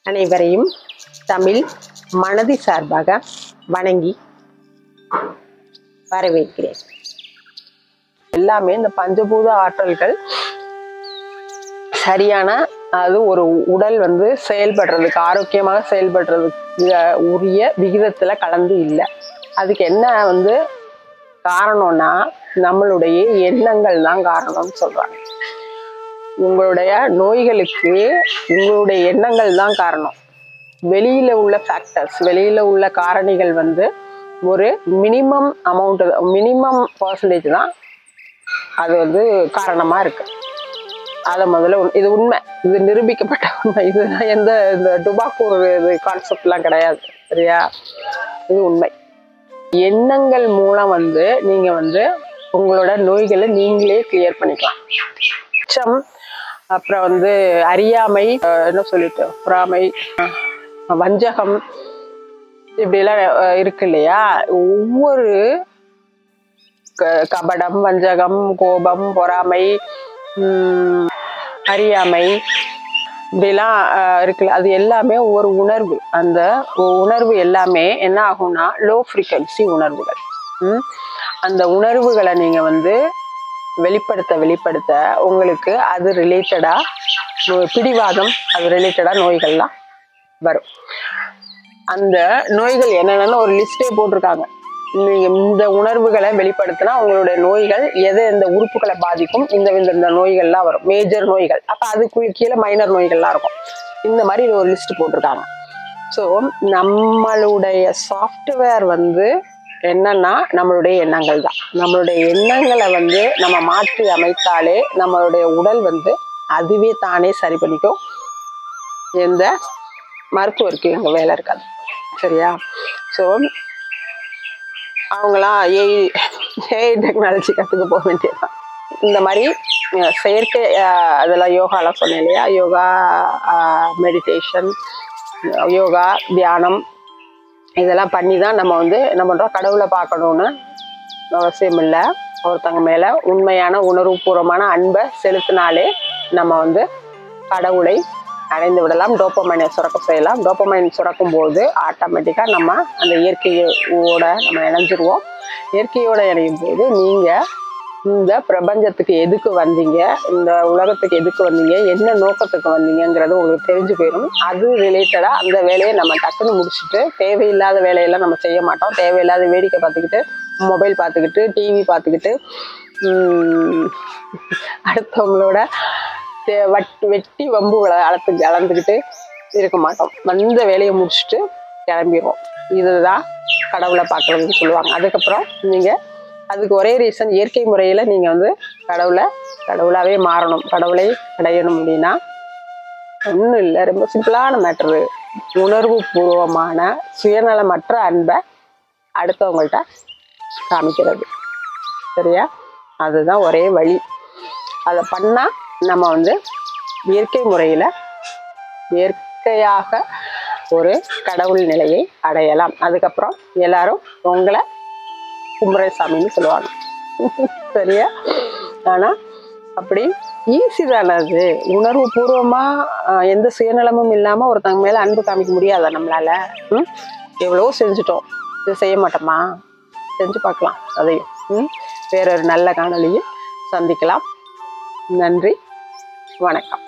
அனைவரையும் தமிழ் மனதி சார்பாக வணங்கி வரவேற்கிறேன். எல்லாமே இந்த பஞ்சபூத ஆற்றல்கள் சரியான அது ஒரு உடல் செயல்படுறதுக்கு ஆரோக்கியமாக செயல்படுறதுக்கு உரிய விகிதத்துல கலந்து இல்லை. அதுக்கு என்ன காரணம்னா நம்மளுடைய எண்ணங்கள் தான் காரணம்னு சொல்றாங்க. உங்களுடைய நோய்களுக்கு உங்களுடைய எண்ணங்கள் தான் காரணம். வெளியில உள்ள ஃபேக்டர்ஸ், வெளியில உள்ள காரணிகள் ஒரு மினிமம் அமௌண்ட், மினிமம் பர்சன்டேஜ் தான் அது காரணமா இருக்கு. அதை முதல்ல இது உண்மை, இது நிரூபிக்கப்பட்ட உண்மை. இதுதான் இந்த டுபாக்கூர் இது கான்செப்ட்லாம் கிடையாது, சரியா? இது உண்மை. எண்ணங்கள் மூலம் நீங்க உங்களோட நோய்களை நீங்களே கிளியர் பண்ணிக்கலாம். அப்புறம் அறியாமை, என்ன சொல்லிட்டு பொறாமை, வஞ்சகம், இப்படிலாம் இருக்கு இல்லையா? ஒவ்வொரு கபடம், வஞ்சகம், கோபம், பொறாமை, அறியாமை இப்படிலாம் இருக்குல்ல, அது எல்லாமே ஒரு உணர்வு. அந்த உணர்வு எல்லாமே என்ன ஆகும்னா லோ ஃப்ரீக்வன்சி உணர்வுகள். அந்த உணர்வுகளை நீங்க வெளிப்படுத்த உங்களுக்கு அது ரிலேட்டடா பிடிவாதம், அது ரிலேட்டடா நோய்கள்லாம் வரும். அந்த நோய்கள் என்னென்னு ஒரு லிஸ்டே போட்டிருக்காங்க. நீங்க இந்த உணர்வுகளை வெளிப்படுத்தினா உங்களுடைய நோய்கள் எந்த உறுப்புகளை பாதிக்கும், இந்த நோய்கள்லாம் வரும், மேஜர் நோய்கள். அப்ப அதுக்குள்ள கீழே மைனர் நோய்கள்லாம் இருக்கும். இந்த மாதிரி ஒரு லிஸ்ட் போட்டிருக்காங்க. ஸோ நம்மளுடைய சாஃப்ட்வேர் என்னன்னா நம்மளுடைய எண்ணங்கள் தான். நம்மளுடைய எண்ணங்களை நம்ம மாற்றி அமைத்தாலே நம்மளுடைய உடல் அதுவே தானே சரி பண்ணிக்கும். எந்த மருத்துவருக்கு எங்க வேலை இருக்காது, சரியா? ஸோ அவங்களாம் ஏஐ டெக்னாலஜி கற்றுக்க போக வேண்டியதுதான். இந்த மாதிரி செயற்கை அதெல்லாம் யோகாலாம் சொன்னேன் இல்லையா? யோகா, மெடிடேஷன், யோகா, தியானம், இதெல்லாம் பண்ணி தான் நம்ம என்ன பண்ணுறோம், கடவுளை பார்க்கணுன்னு அவசியம் இல்லை. ஒருத்தங்க மேலே உண்மையான உணர்வுபூர்வமான அன்பை செலுத்தினாலே நம்ம கடவுளை அடைந்து விடலாம். டோப்பமைனை சுரக்க செய்யலாம். டோப்பமைன் சுரக்கும் போது ஆட்டோமேட்டிக்காக நம்ம அந்த இயற்கையோட நம்ம இணைஞ்சிருவோம். இயற்கையோட இணையும் போது நீங்கள் இந்த பிரபஞ்சத்துக்கு எதுக்கு வந்தீங்க, இந்த உலகத்துக்கு எதுக்கு வந்தீங்க, என்ன நோக்கத்துக்கு வந்தீங்கிறது உங்களுக்கு தெரிஞ்சு போயிடும். அது ரிலேட்டடாக அந்த வேலையை நம்ம டக்குன்னு முடிச்சுட்டு தேவையில்லாத வேலையெல்லாம் நம்ம செய்ய மாட்டோம். தேவையில்லாத வேடிக்கை பார்த்துக்கிட்டு, மொபைல் பார்த்துக்கிட்டு, டிவி பார்த்துக்கிட்டு, அடுத்தவங்களோட வெட்டி வம்பு அளந்துக்கிட்டு இருக்க மாட்டோம். வந்த வேலையை முடிச்சுட்டு கிளம்பிடுவோம். இதுதான் கடவுளை பார்க்கறதுன்னு சொல்லுவாங்க. அதுக்கப்புறம் நீங்கள் அதுக்கு ஒரே ரீசன், இயற்கை முறையில் நீங்கள் கடவுளாகவே மாறணும். கடவுளை அடையணும் அப்படின்னா ஒன்றும் இல்லை, ரொம்ப சிம்பிளான மேட்ரு. உணர்வு பூர்வமான சுயநலமற்ற அன்பை அடுத்தவங்கள்ட்ட காமிக்கிறது, சரியா? அதுதான் ஒரே வழி. அதை பண்ணால் நம்ம இயற்கை முறையில் இயற்கையாக ஒரு கடவுள் நிலையை அடையலாம். அதுக்கப்புறம் எல்லாரும் உங்களை கும்பரசாமின்னு சொல்லுவாங்க, சரியா? ஆனால் அப்படி ஈஸி தானே அது. உணர்வு பூர்வமாக எந்த சுயநலமும் இல்லாமல் ஒருத்தங்க மேலே அன்பு காமிக்க முடியாதா நம்மளால? எவ்வளோ செஞ்சுட்டோம், இது செய்ய மாட்டோமா? செஞ்சு பார்க்கலாம். அதையும் வேறொரு நல்ல காணொளியில் சந்திக்கலாம். நன்றி, வணக்கம்.